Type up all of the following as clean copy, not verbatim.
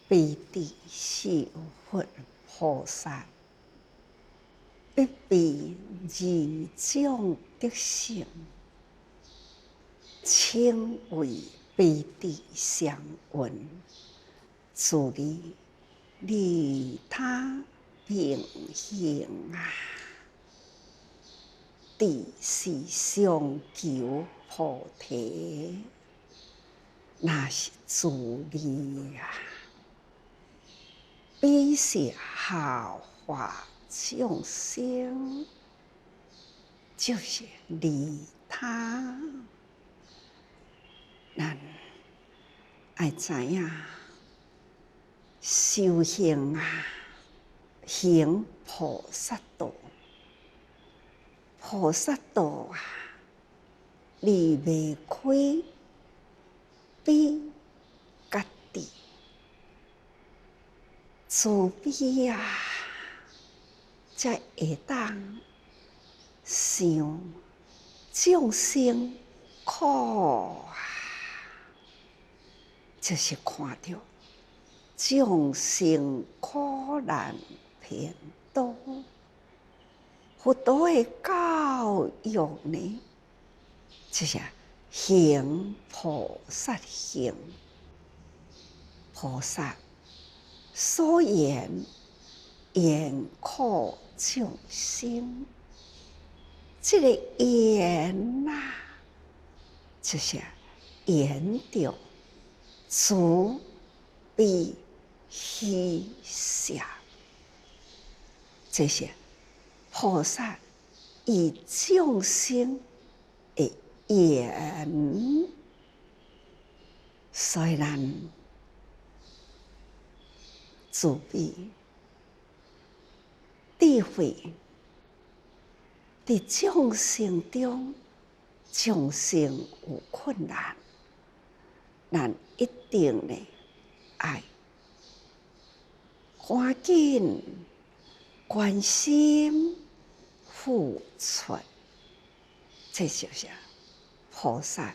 悲地是佛菩萨，必备二种德性，称为悲地相闻，自利他平行啊！地是上求菩提，那是自利啊！悲是效化众生，就是利他。咱爱知影修行啊，行菩萨道。菩萨道啊，离袂开悲甲地，慈悲啊，才会当想众生苦啊，就是看到众生苦难偏多。佛陀的教育呢，就是行菩萨行。菩萨所言苦众生，这个言啊，就是言着慈悲喜舍，这些菩萨以众生的言，所以咱慈悲智慧伫众生中，众生有困难，咱一定呢爱赶紧关心付出，这就是菩萨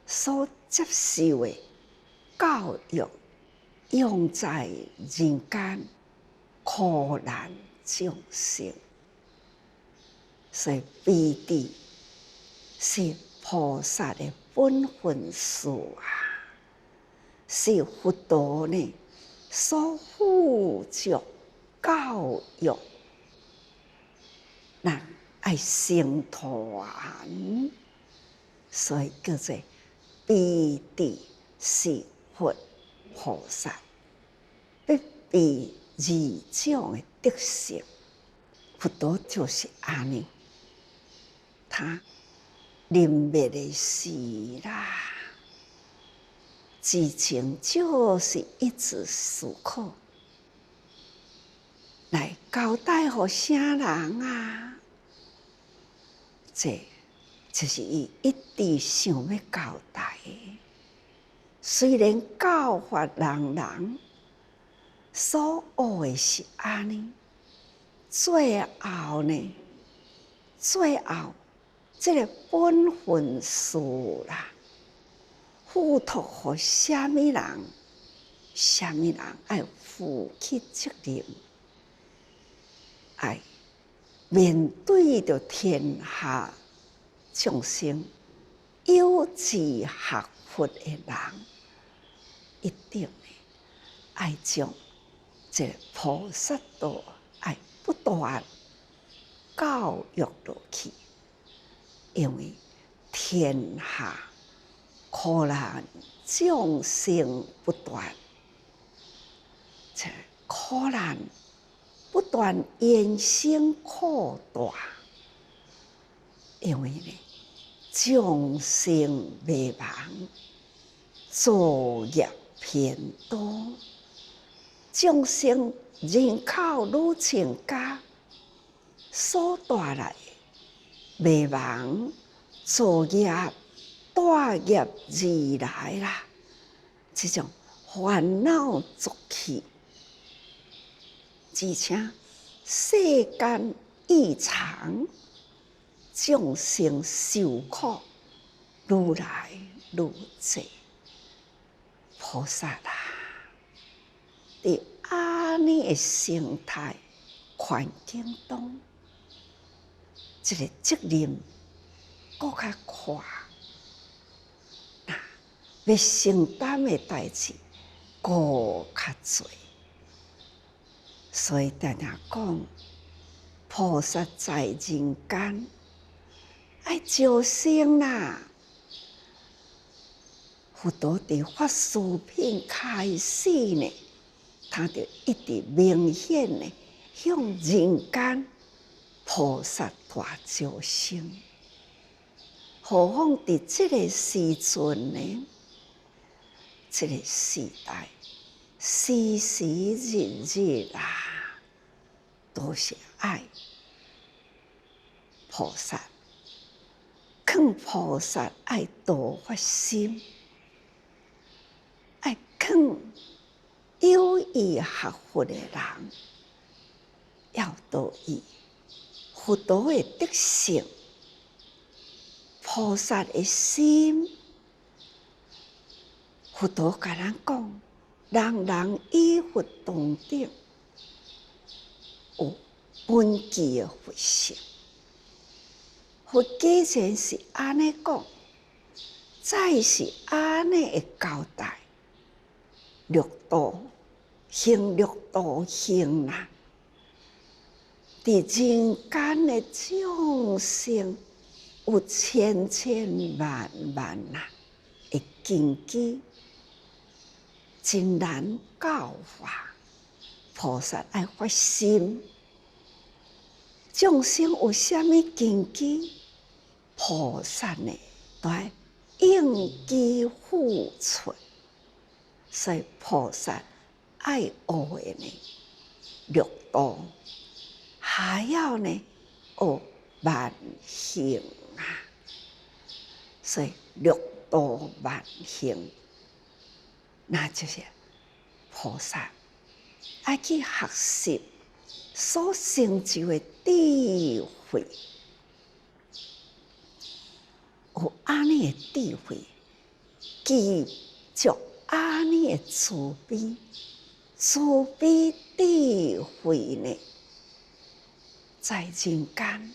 所接受的教育，用在人间苦难众生。所以悲地是菩萨的本分事啊，是佛陀呢所负责教育，咱爱成团，所以叫做悲地是佛菩萨，必备二种的德性。佛陀就是安尼。他临灭的时啦，之前就是一直思考，来交代给啥人啊？这就是伊一直想要交代的。虽然教法人所学的是安尼，最后呢，这个本分事啦，付托给什么人，什么人爱负起责任，爱面对着天下众生有志学佛的人，一定爱将这个菩萨道爱不断教育落去。因为天下苦难众生不断，这苦难不断延伸扩大，因为呢，众生灭亡，作业偏多，众生人口愈增加，所带来灭亡作业带业而来啦，这种烦恼浊气，而且世间异常，众生受苦愈来愈多。菩萨啦，伫安尼的生态环境中，这个责任搁较宽，要承担的代志搁较侪。所以常常讲，菩萨在人间爱招生啦。佛陀伫发誓品开始呢，他就一直明显的向人间菩萨大招生。何况伫这个时阵呢，这个时代时时日日啦，都是爱菩萨，劝菩萨爱度发心。爱劝有意学佛的人，要度伊佛陀的德性、菩萨的心。佛陀甲咱讲，人人与佛同等，有本具的佛性。佛既然是安尼讲，再是安尼的交代。六道行六道行啦，伫人间的众生有千千万万啦，会根基真难教化。菩萨爱发心，众生有啥物根基，菩萨呢都爱应机付出。所以菩萨爱学的呢，六道，还要呢学万行啊。所以六道万行，那就是菩萨爱去学习所成就的智慧，有安尼的智慧，记住。安尼的慈悲、慈悲智慧呢，在人间，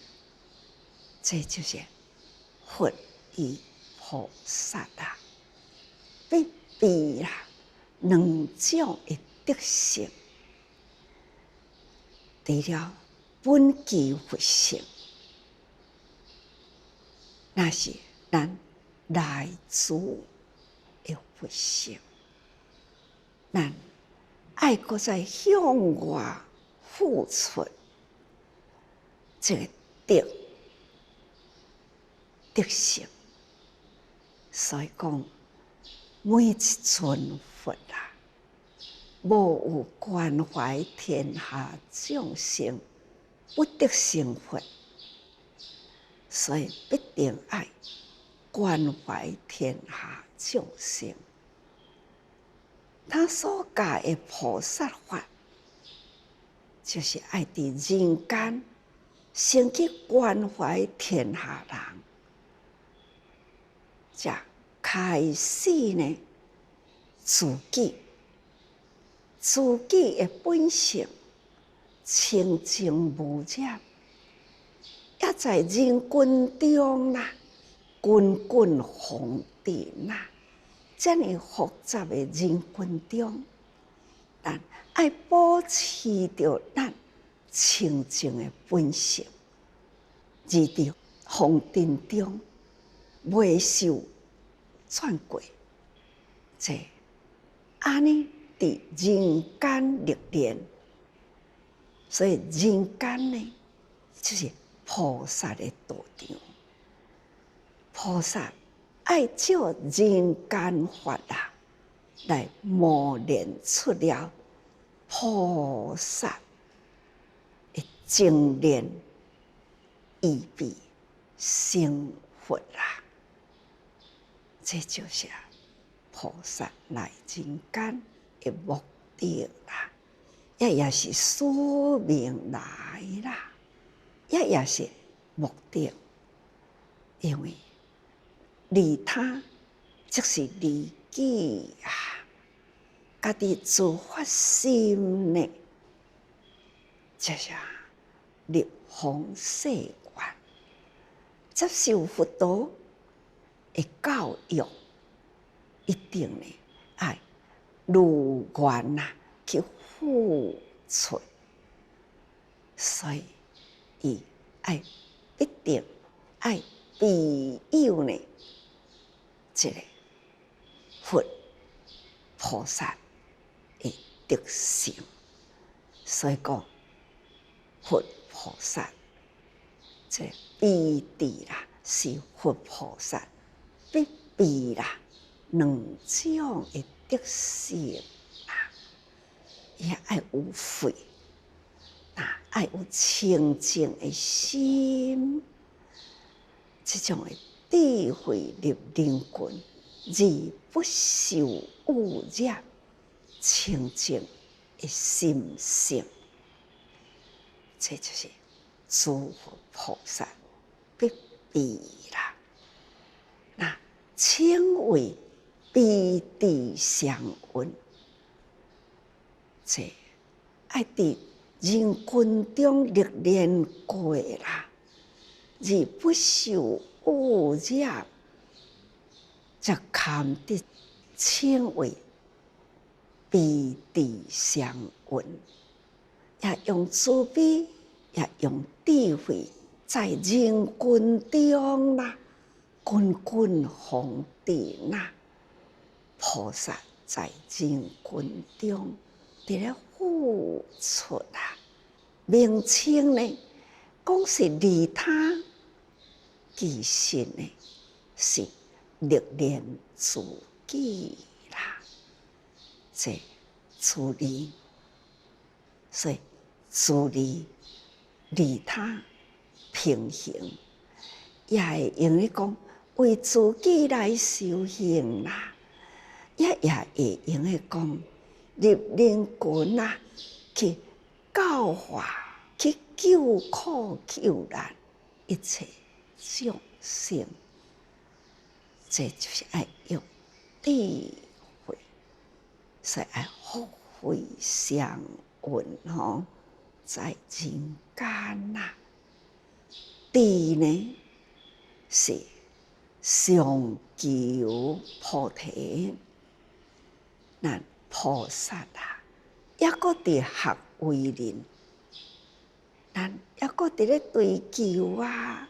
这就是佛与菩萨啦，必备啦两种的德性。除了本具佛性，那是咱来自的佛性，咱爱搁再向外付出这个德性。所以讲，每一尊佛啊，无有关怀天下众生，不得成佛。所以必定爱关怀天下众生。他所教的菩萨法，就是爱伫人间先去关怀天下人，才开始呢自己的本性清净无染，也在人群中啦，滚滚红尘啦。这么复杂的人群中，咱爱保持着咱清净的本性，而伫红尘中未受转过。这安尼伫人间历练，所以人间呢，就是菩萨的道场。菩萨爱照人间法啊，来磨练出了菩萨的精炼预备成佛啦。这就是菩萨来人间的目的啦，也是使命来啦，也是目的，因为利他即是利己啊！家己自发心呢，就是入方世愿，接受佛陀的教育，一定呢爱如愿去付出，所以伊爱必定爱庇佑呢，这个佛菩萨的德性。所以讲，佛菩萨这必地啦，是佛菩萨必备啦两种的德性啊，也爱有慧，爱有清净的心，这种的智慧入灵魂，而不受污染，清净的心性，这就是诸佛菩萨必备啦。那称为彼地相应，这爱伫人群中历练过啦，而不受污染，则堪得称为彼地相应。也用慈悲，也用智慧，在人群中啦，滚滚红尘啦，菩萨在人群中伫咧付出啦。名称呢，讲是利他，其实呢是历练自己啦。这处理，所以自利利他平衡，也会用咧讲为自己来修行啦，也会用咧讲入灵群啊，去教化，去救苦救难一切众生，这就是爱用智慧，所以爱福慧相应吼。在人间呐，智呢是上求菩提，咱菩萨啊，抑搁伫学为人，咱抑搁伫咧追求啊，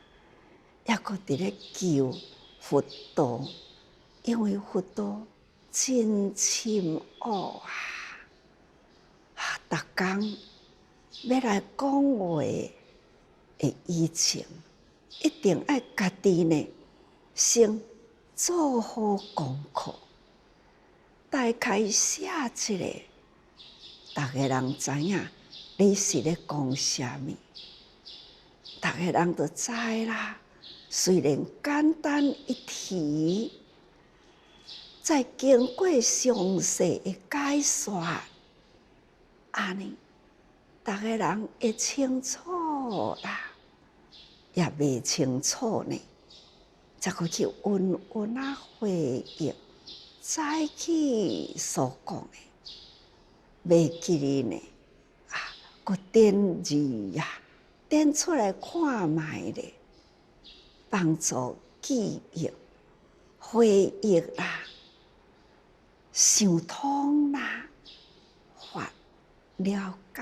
抑搁伫咧求佛道，因为佛道真深奥啊，逐工要来讲话的以前，一定要家己呢先做好功课，大概写一个，逐个人知影你是咧讲啥物，逐个人就知啦。虽然简单一提，再经过详细的解说，安尼。逐个人会清楚啦，也未清楚呢，才去韵韵回忆，早起所讲的，未记哩呢，佮点字呀，点出来看卖咧，帮助记忆、回忆啦、想通啦、了解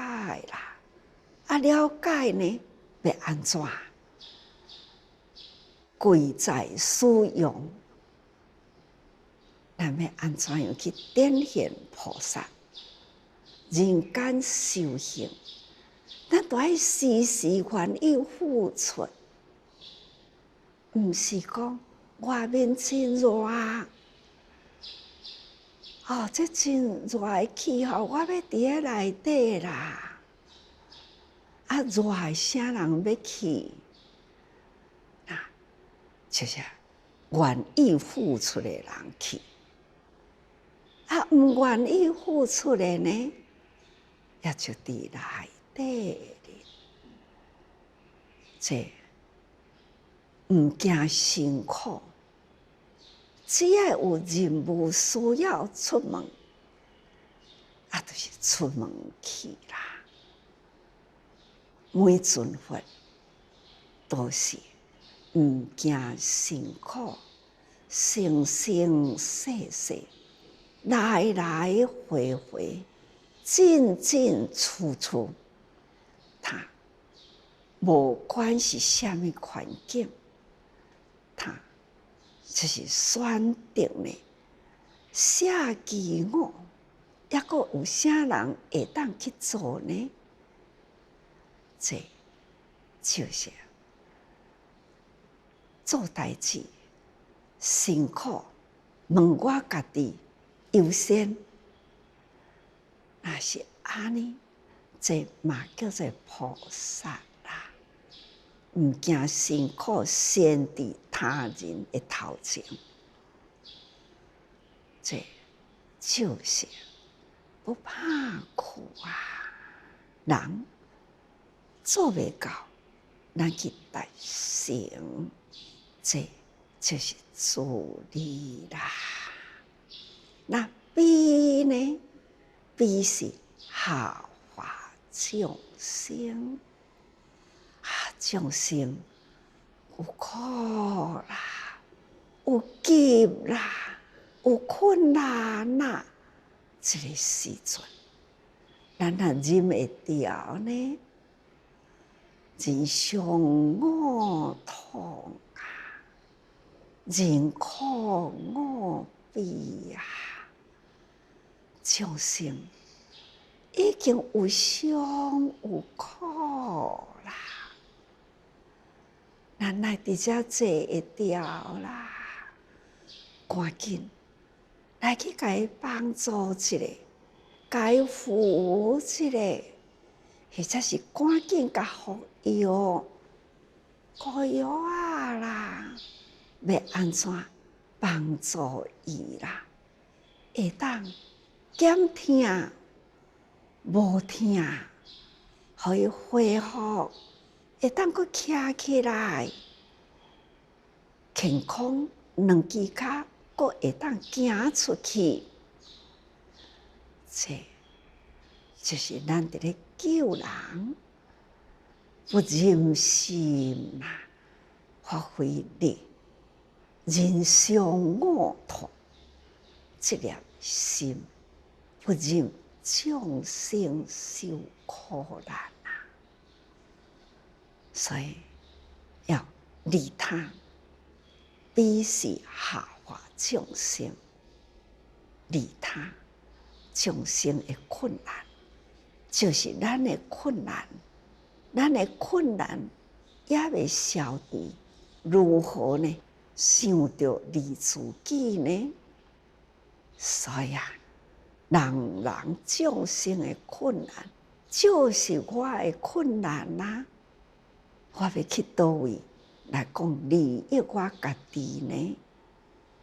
啦，了解呢要安怎？贵在使用，咱要安怎样去展现菩萨？人间修行，咱都要时时愿意付出，毋是讲外面真热这真热的气候，我要伫咧内底啦。热的啥人要去？就是愿意付出的人去。毋愿意付出的呢，也就伫内底哩。这毋惊辛苦。只要有任务需要出门，就是出门去啦。每尊佛都是毋惊辛苦，生生世世，来来回回，进进出出，他无管是啥物环境，他就是选择呢，舍己我，抑阁有啥人会当去做呢？这就是做代志辛苦，问我家己优先。若是安尼，这嘛叫做菩萨啦，毋惊辛苦，先伫他人的头前。这就是不怕苦啊！人做袂到，咱去代行，这就是自利啦。那悲呢？悲是下化众生啊，众生有苦啦，有急啦，有困难啦，这个时阵，咱若忍会了呢？人伤我痛啊，人苦我悲啊，众生已经有伤有苦啦，咱来伫遮坐会掉啦，赶紧来去甲伊帮助一下，甲伊扶一下，或者是赶紧甲服药，膏药啊啦，要安怎帮助伊啦？会当减痛无痛，互伊恢复，会当佫徛起来，健康两只脚佫会当行出去。这就是咱伫咧救人，不忍心啦，发挥力，人伤我痛，这粒心不忍众生受苦难啊！所以要利他，悲是下化众生，利他众生的困难，就是咱的困难，咱的困难也未消除，如何呢？想着利自己呢？所以啊，人人众生的困难，就是我的困难啦。我要去倒位来讲利益我家己呢？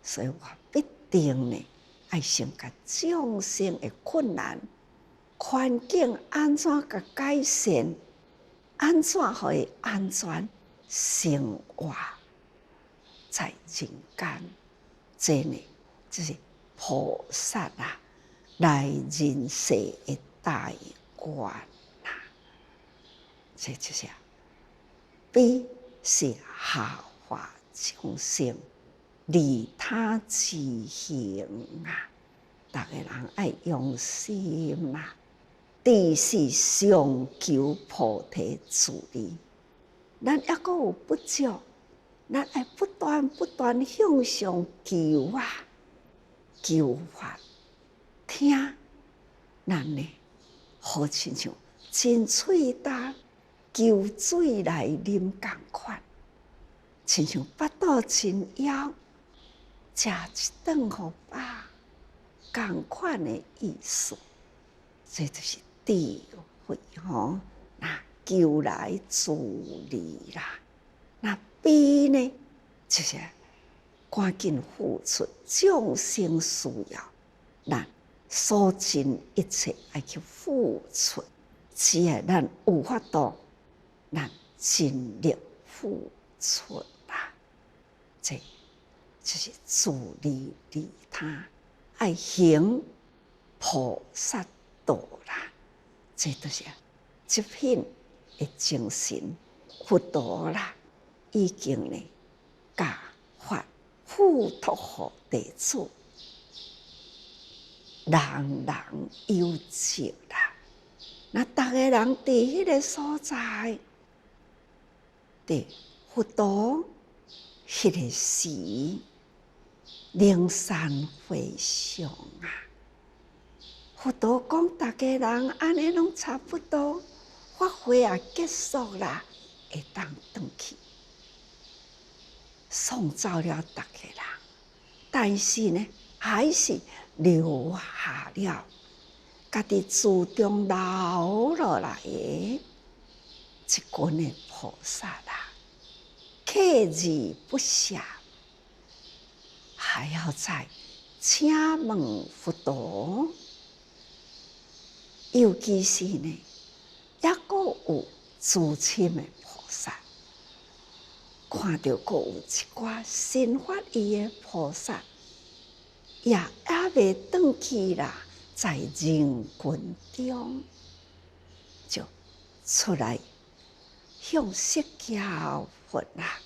所以我必定呢，爱先甲众生的困难环境安怎甲改善，安怎互伊安全生活在人间，这呢就是菩萨啊来人世的大愿啦。这就是悲是下化众生，利他之行啊！大家人爱用心啊！智是上求菩提自利，咱抑阁有不足，咱爱不断向上求啊！求法听，咱呢好亲像真喙干求水来啉共款，亲像腹肚真枵，食一顿互饱，共款的意思。这就是智慧吼，那求来自利啦。那悲呢，就是赶紧付出众生需要，咱所尽一切爱去付出，只要咱有法度，咱尽力付出啦。这就是自利利他，爱行菩萨道啦，这都是这品的精神。佛陀啦，已经呢教法付托给弟子，人人有责啦。那逐个人伫迄个所在，伫佛陀迄个时，灵山会上啊。佛陀讲，逐个人安尼拢差不多，法会也结束啦，会当转去，送走了逐个人。但是呢，还是留下了家己自中留落来的一群的菩萨啦，刻意不暇，还要再请问佛陀。尤其是呢，也阁有资深的菩萨，看到阁有一寡新发意的菩萨，也未转去啦，在人群中就出来向释迦佛啦，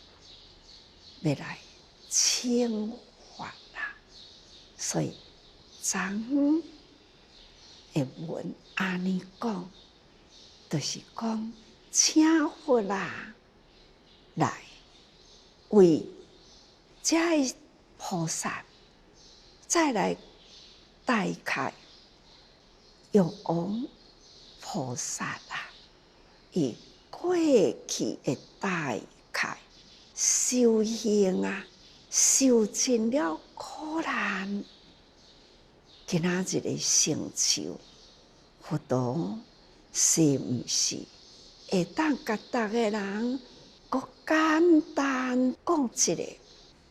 要来请法啦。所以昨昏的文安尼讲，就是讲请佛啦，来为这菩萨再来代开药王菩萨啦，以过去的代开修行啊，受尽了苦难。今仔日的成就，佛陀是毋是会当甲逐个人佫简单讲一个？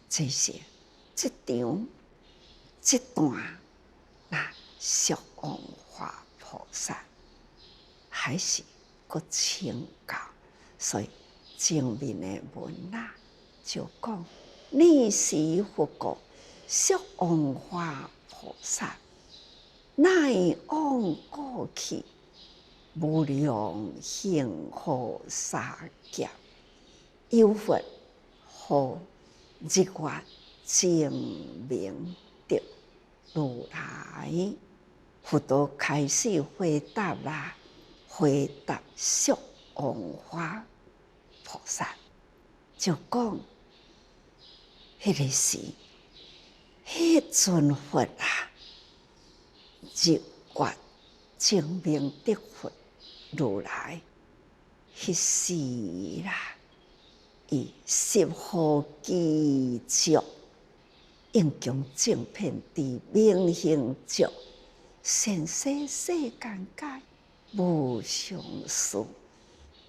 这些这场这段，那释王化菩萨还是佫请教，所以前面的文啊就讲：逆时佛国释王化菩萨。乃往过去，无量幸福三劫，有佛乎日月证明得如来。佛陀开始回答啦，回答释王化菩萨，就讲迄个时，迄尊佛啊。日月证明得佛如来，迄时啦，以十方具足，应供正遍伫明行足，现世世间界无上士，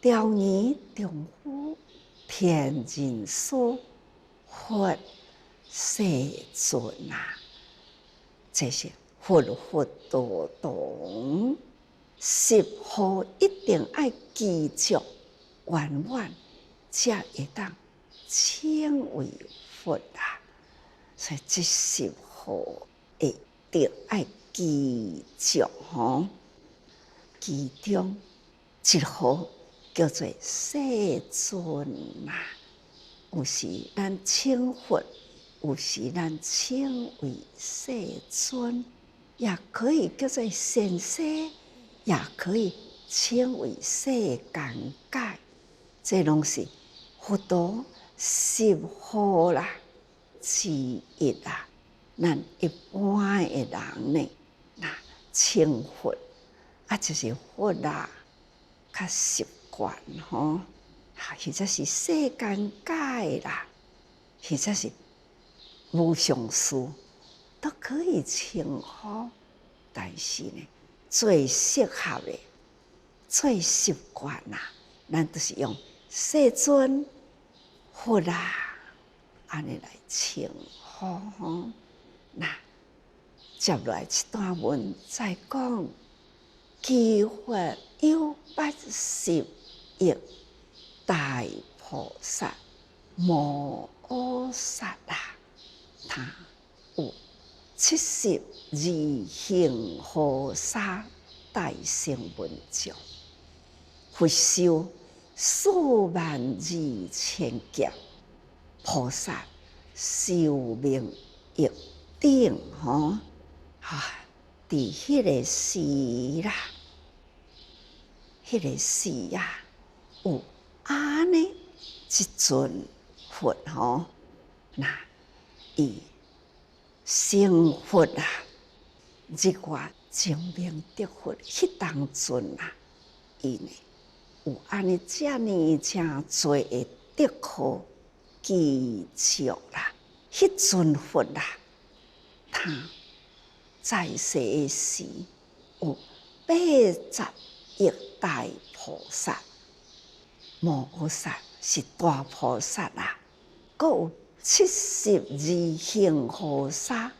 调年中夫天人师，佛世尊啊，这些。佛道同，十方一定爱具足圆满，才会当称为佛啊！所以这十方一定爱具足吼，其中一号叫做世尊啊。有时咱称佛，有时咱称为世尊。也可以叫做先生，也可以称为世间界，这拢是佛陀十方啦之一啊。咱一般的人呢，那称佛啊，就是佛啦，较习惯吼，或者是世间界啦，或者是无上师。都可以称呼，但是呢，最适合的、最习惯啦，咱都是用世尊、佛啦，安尼来称呼吼。那接来一段文再讲，其佛有80亿大菩萨摩诃萨啦，他有72行护沙大乘文章，佛修数万二千劫，菩萨寿命一定吼，伫迄个时啦，迄个时啊，有安尼一尊佛吼，那伊成佛啊，日月精明得佛，迄当阵啊，伊呢有安尼遮尼诚侪的德好技巧啦，迄尊佛啦，他在世的时有80亿大菩萨，摩诃萨是大菩萨啦，阁有72行护沙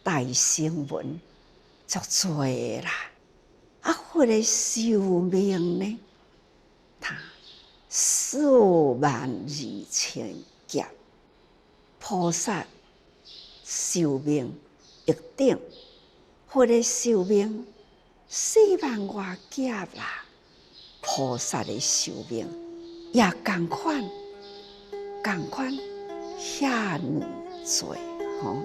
大声闻，足侪啦。啊，佛的寿命呢，他42000劫，菩萨寿命一定，佛的寿命4万多劫啦。菩萨的寿命也同款遐侪吼。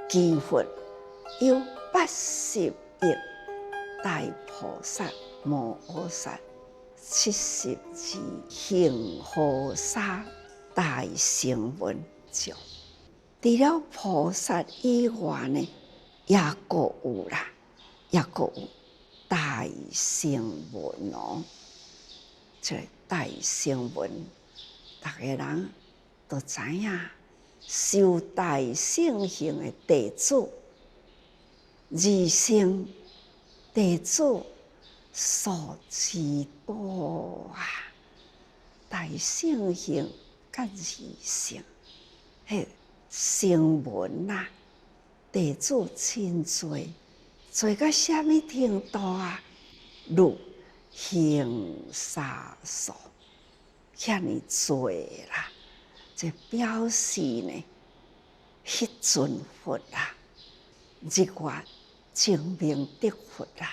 其佛有80亿大菩萨摩诃萨，72行护沙大声闻种。除了菩萨以外呢，也阁有啦，也阁有大声闻哦。这大声闻，逐个人都知影。修大圣行的弟子，二圣弟子数之多啊！大圣行甲二圣，迄声闻啊，弟子真多，多到什么程度啊？如行沙数，遐尼多啦！这表示呢，迄尊佛啊，日月精明得佛啊，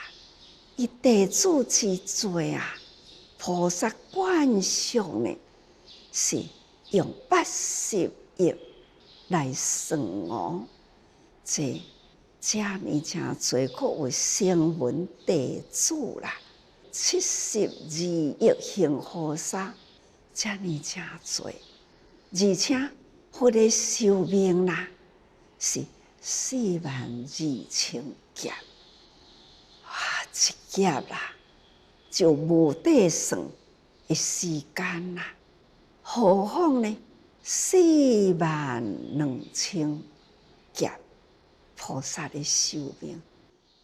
伊弟子之多啊，菩萨观想呢是用80亿来算哦。这遮尼诚多，阁有声闻弟子啦，72亿行护沙，遮尼诚多。而且佛的寿命啦是42000劫，一劫啦就无底算的时间啦。何况呢42000劫，菩萨的寿命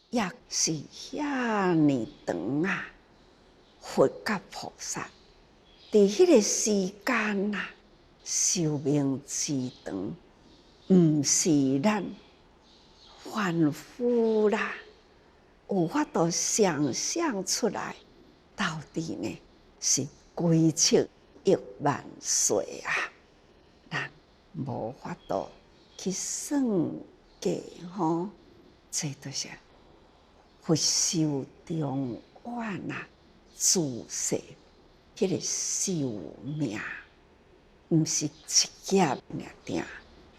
也是遐尼长啊！佛甲菩萨伫迄个时间啊，寿命之长，毋是咱凡夫啦有法度想象出来，到底呢是几千亿万岁啊！咱无法度去算计吼，这都是佛寿中远啊，自世迄个寿命。毋是一劫尔定，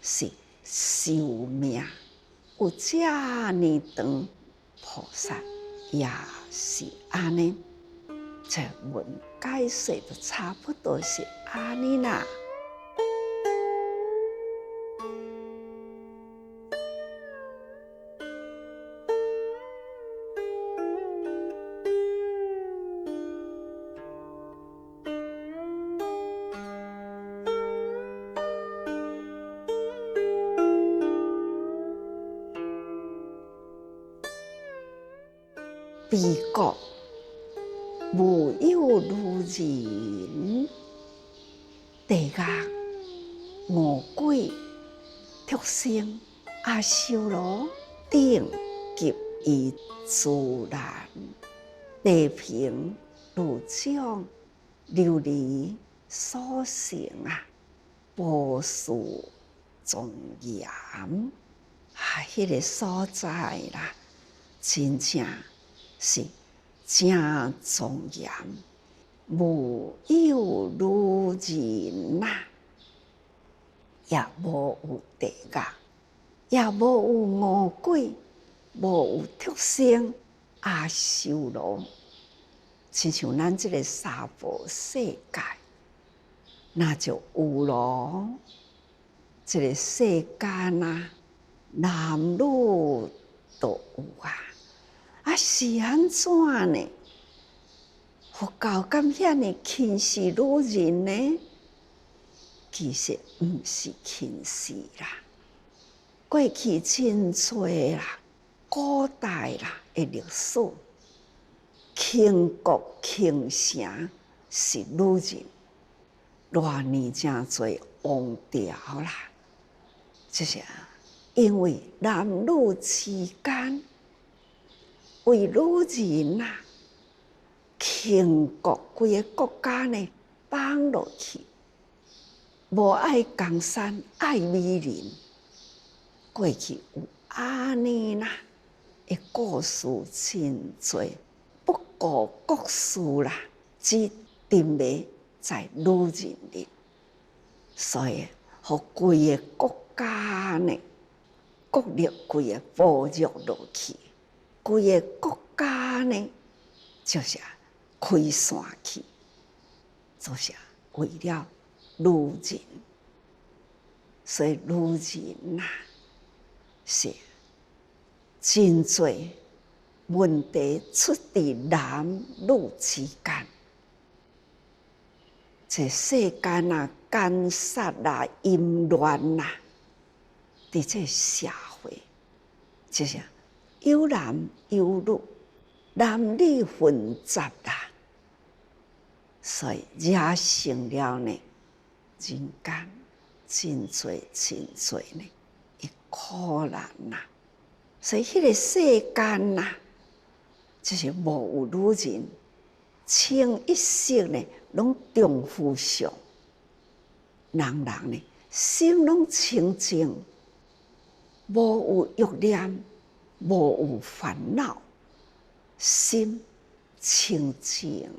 是寿命。有遮尼长，菩萨也是安尼。这文解说就差不多是安尼啦。彼国无有如人地狱、恶鬼、畜生、阿修罗等及于自然地平如种琉璃所成无数庄严迄个所在啦，真正是真庄严，无有如人也无有地狱，也无有恶鬼，无有畜生、阿修罗，亲像咱这个娑婆世界，那就有咯。这个世间男女都有是安怎呢？佛教敢遐尼轻视女人呢？其实毋是轻视啦，过去真侪古代的历史，倾国倾城是女人，偌年真侪王朝啦，就是因为男女之间为女人倾国规个国家呢放落去，无爱江山爱美人，过去有安尼的故事真侪，不顾国事只沉迷在女人里，所以互规个国家呢国力规个薄弱落去，规个国家呢就是开散去，就是为了女人，所以女人是真侪问题出伫男女之间。这世间奸杀淫乱伫这社会，就是有男有女，男女混杂所以惹成了呢人间真侪真侪呢的苦难所以迄个世间就是无有女人，清一色呢拢重夫相，人呢心拢清净，无有欲念，无有烦恼，心清净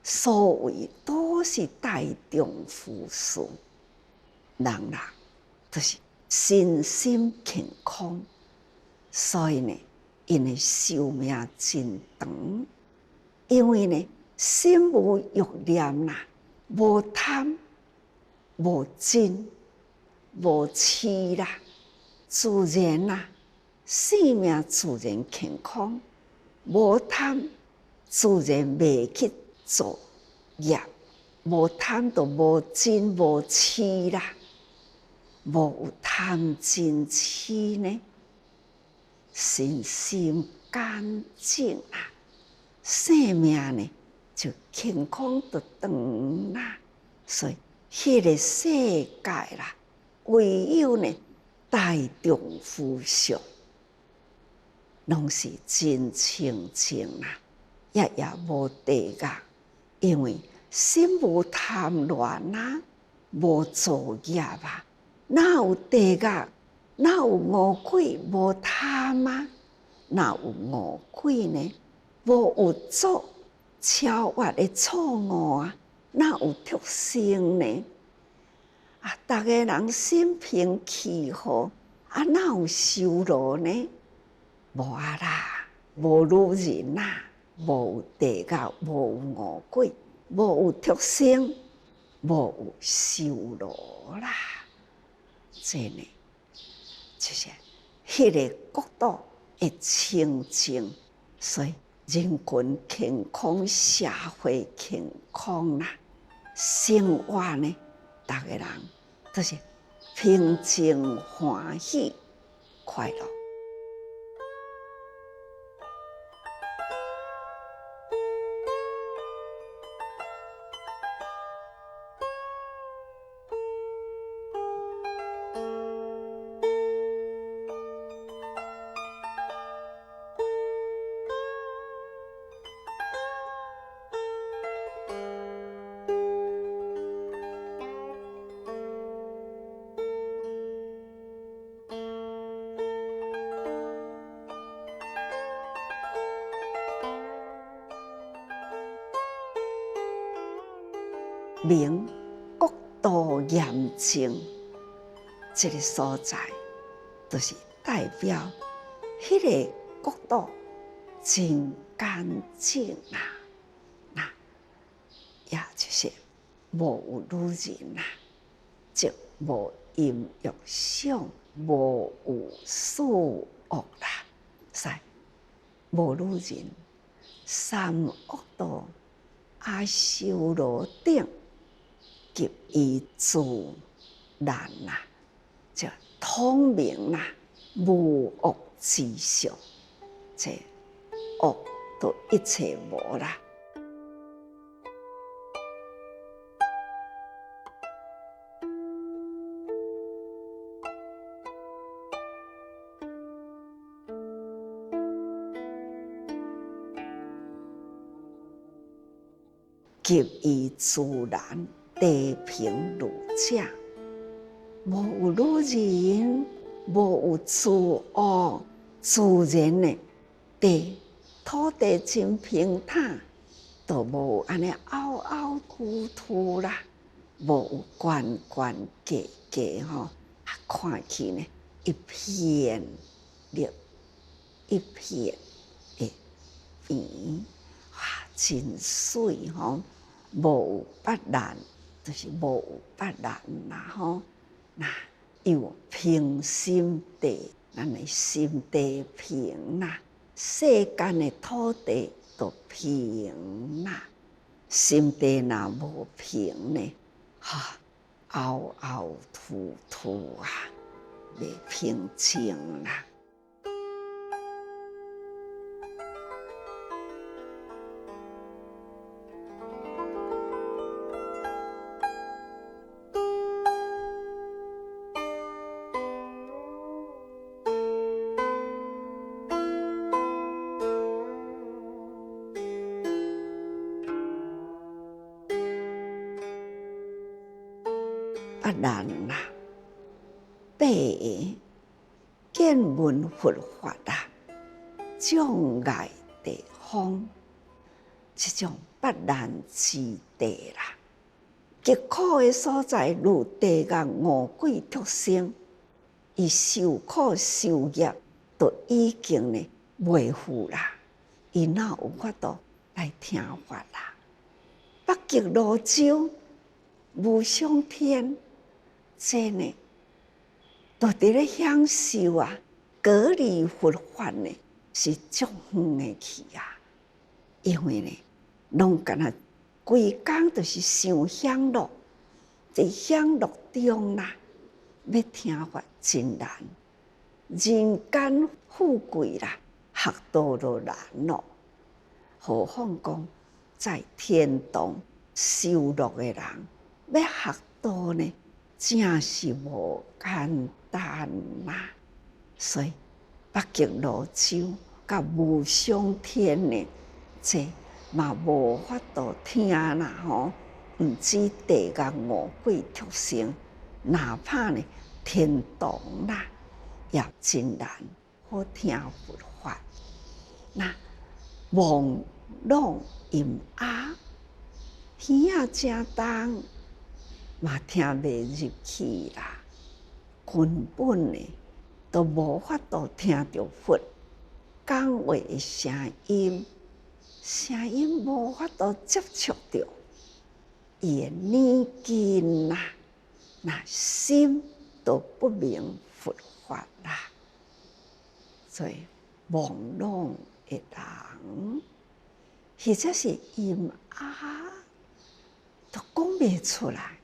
所谓都是大丈夫事，人就是身心健康，所以呢，因的寿命真长，因为呢，心无欲念无贪，无嗔，无痴自然生命自然健康，无贪，自然袂去做业，无贪就无嗔无痴无有贪嗔痴呢，身心干净生命呢就健康就长所以迄个世界唯有呢大丈夫相，拢是真清净也无地狱，因为心无贪恋无造业哪有地狱？哪有恶鬼？无贪哪有恶鬼呢？无有作超越的错误哪有畜生呢？逐个人心平气和哪有修罗呢？无无女人无有地狱，无有恶鬼，无有畜生，无有修罗这呢，就是迄个国度的清净，所以人群健康，社会健康生活呢，逐个人都是平静欢喜快乐。明国度严正，这个所在，就是代表迄个国度真干净啊！那也就是无有女人啊，即无淫欲想，无有私恶啦，是无女人，三恶道阿修罗顶，及伊自然啦，就通明啦，无恶之相，这恶都一切无啦。及伊自然地平如者，无有女人，无有自恶，自然的地土地真平坦，都无有安尼凹凹凸凸啦，无有悬悬低低吼，看起呢一片绿，一片的圆，哇，真水吼！无有别人，就是无有别人啦吼。那又平心地，咱的心地平啦，世间的土地都平啦。心地若无平呢，凹凹凸凸啊，袂平静啦。别人啦，白的见闻佛法啦，障碍地方，这种别人之地啦，极苦的所在，如地狱恶鬼畜生，伊受苦受业，都已经呢袂赴啦，伊哪有法度来听法啦？北极罗州、无上天。这呢，都伫咧享受啊！隔离佛法呢，是足远的去啊！因为呢，拢干那规工就是想享乐，在享乐中啦，要听法真难，人间富贵啦，学道都难咯。何况讲在天堂受乐的人，要学道呢？真是无简单啦，所以北极罗州甲无上天呢，这嘛无法度听啦吼。毋止地狱恶鬼畜生，哪怕呢天堂啦，也真难好听佛法。那妄弄淫哑，耳仔真重。嘛听袂入去啦，根本呢都无法度听到佛讲话的声音，声音无法度接触到，伊的念经啦，那心都不明佛法啦，所以妄弄的人，或者是淫哑，都讲袂出来。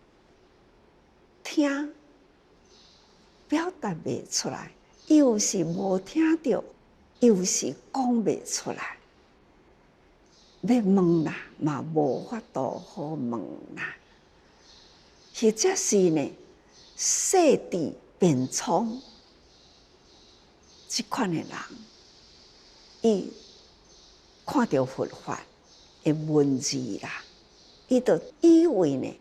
听表达袂出来，又是无听到，又是讲袂出来。要问啦，嘛无法度好问啦。或者是呢，世智辩聪，这款的人，伊看到佛法的文字啦，伊就以为呢，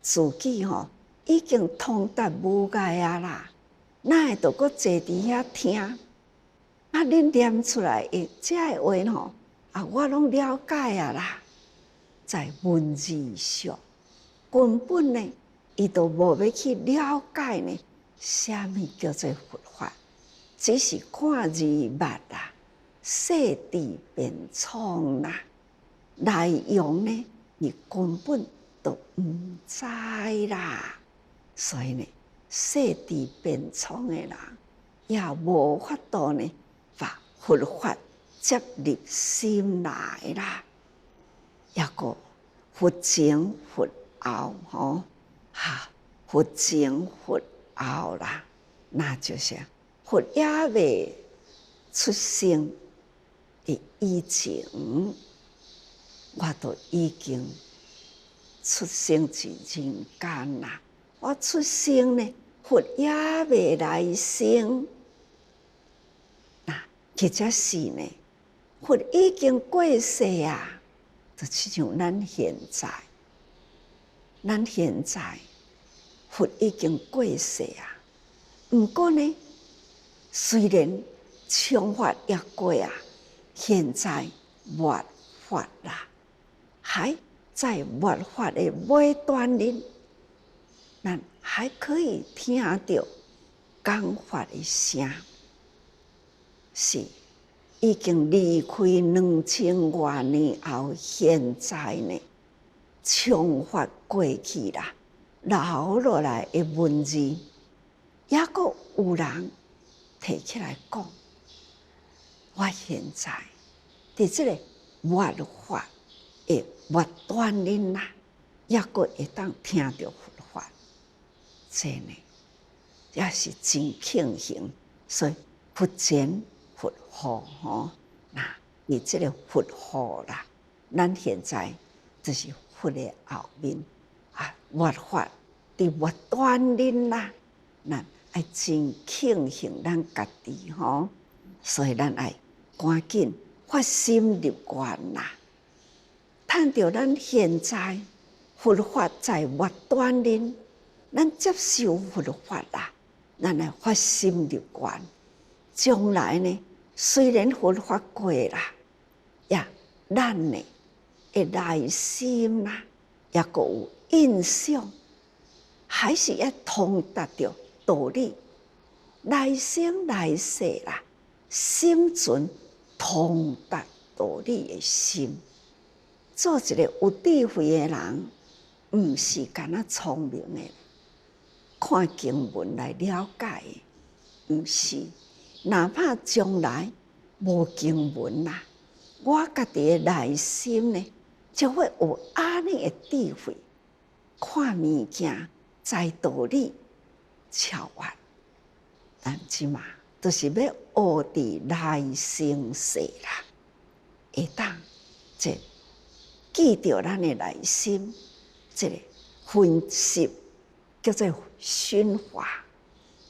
自己吼。已经通达无碍啊啦，哪会着搁坐伫遐听？啊，恁念出来的这个话吼，我拢了解啊啦。在文字上，根本呢，伊都无要去了解呢，啥物叫做佛法，只是看字捌啦，细致便聪啦，内容呢，伊根本都毋知啦。所以呢，细致便聪的人，也无法度呢，把佛法接入心内啦。也个佛前佛后吼，佛前佛后啦，那就是佛也未出生的以前，我都已经出生在人间啦。我出生呢，佛也未来生，或者是呢，佛已经过世啊。就像咱现在，佛已经过世啊。不过呢，虽然청法也过啊，现在末法啦，还在末法的尾端里，咱还可以听到讲法的声，是。已经离开2000多年后，现在呢，청法过去啦，留落来的文字，也阁有人提起来讲。我现在伫这个末法的末端里啦，也阁会当听到佛法，这呢也是真庆幸。所以佛前佛后吼，那你这个佛后啦，咱现在就是佛的后面啊，末法伫末端里啦，咱爱真庆幸咱家己吼，所以咱爱赶紧发心入愿啦，趁着咱现在佛法在末端里，咱接受佛法啦，咱来发心入愿。将来呢，虽然佛法过啦，咱呢的内心啦，也阁有印象，还是要通达着道理，来生来世啦，心存通达道理的心，做一个有智慧的人，毋是干那聪明的，看经文来了解的，毋是。哪怕将来无经文啦，我家己的内心呢，就会有安尼的智慧，看物件知道理，超越。但即嘛，就是要学伫内心世啦，会当即记着咱的内心，即个分析叫做熏化。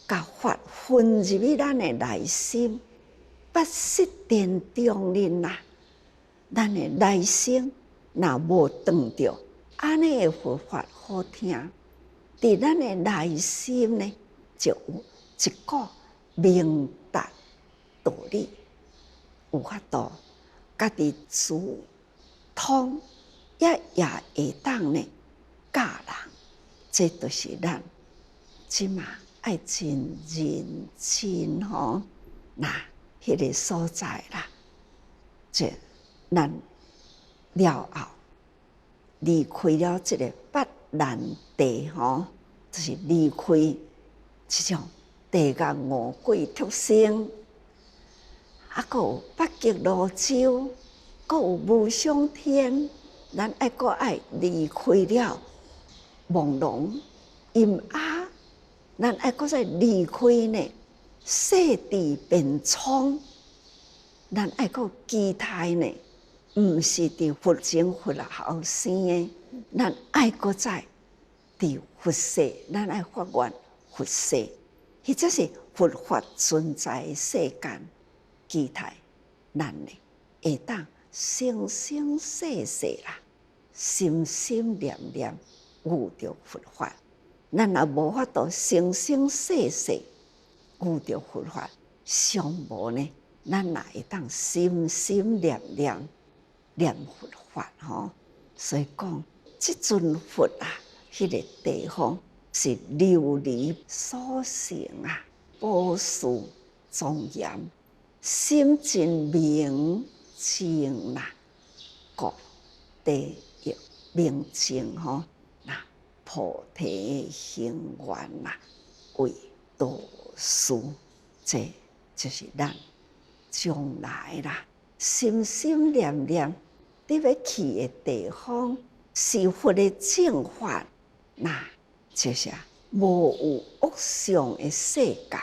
甲法混入去咱的内心，八识殿中里啦，咱的内心若无当着安尼的佛法好听，伫咱的内心呢，就有一个明达道理，有法度家己自通，也会当呢教人，这就是咱即嘛。爱真认真吼，那迄个所在啦，这咱了后离开了这个八难地吼，就是离开这种地狱恶鬼畜生，阁有北极罗洲，阁有无想天，咱阁爱离开了朦胧阴暗。咱爱搁再离开呢，细致便聪。咱爱搁期待呢，毋是伫佛前佛后生的，咱爱搁再伫佛世，咱爱发愿佛世，或者是佛法存在世间，期待咱呢会当生生世世啦，心心念念悟着佛法。咱也无法度生生世世悟着佛法，上无呢，咱也会当心心念念念佛法吼。所以讲，即尊佛啊，迄个地方是琉璃所成啊，宝树庄严，心真明净啦，各地狱明净吼，那菩提行愿啦，为导师，这就是咱将来啦，心心念念你要去的地方，是佛的正法，那就是无有恶相的世界，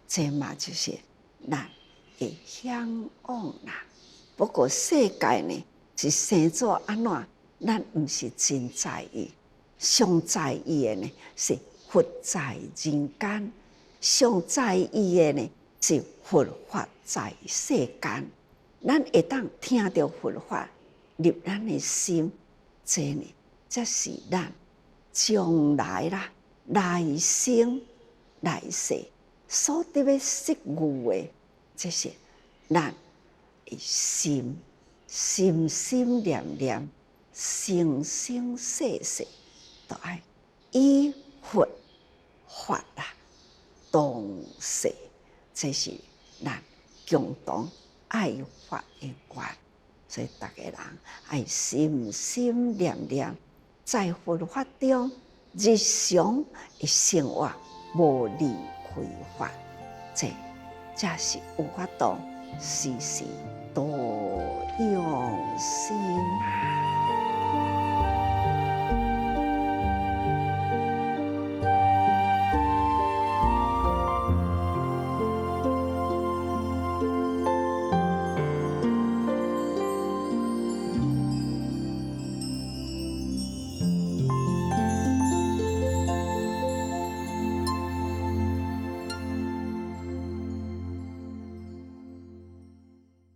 这嘛就是咱的向往啦。不过世界呢是生做安怎，咱毋是真在意，上在意的呢是佛在人间，上在意的呢是佛法在世间。咱会当听到佛法入咱的心，这呢才是咱将来啦、来生来世所得要实悟的，这是咱的心，心心念念，生生世世都爱以佛法啦同世，这是咱共同爱法的愿。所以大家人爱心心念念，在佛法中日常的生活无离开法，这才是有法度时时多用心啊。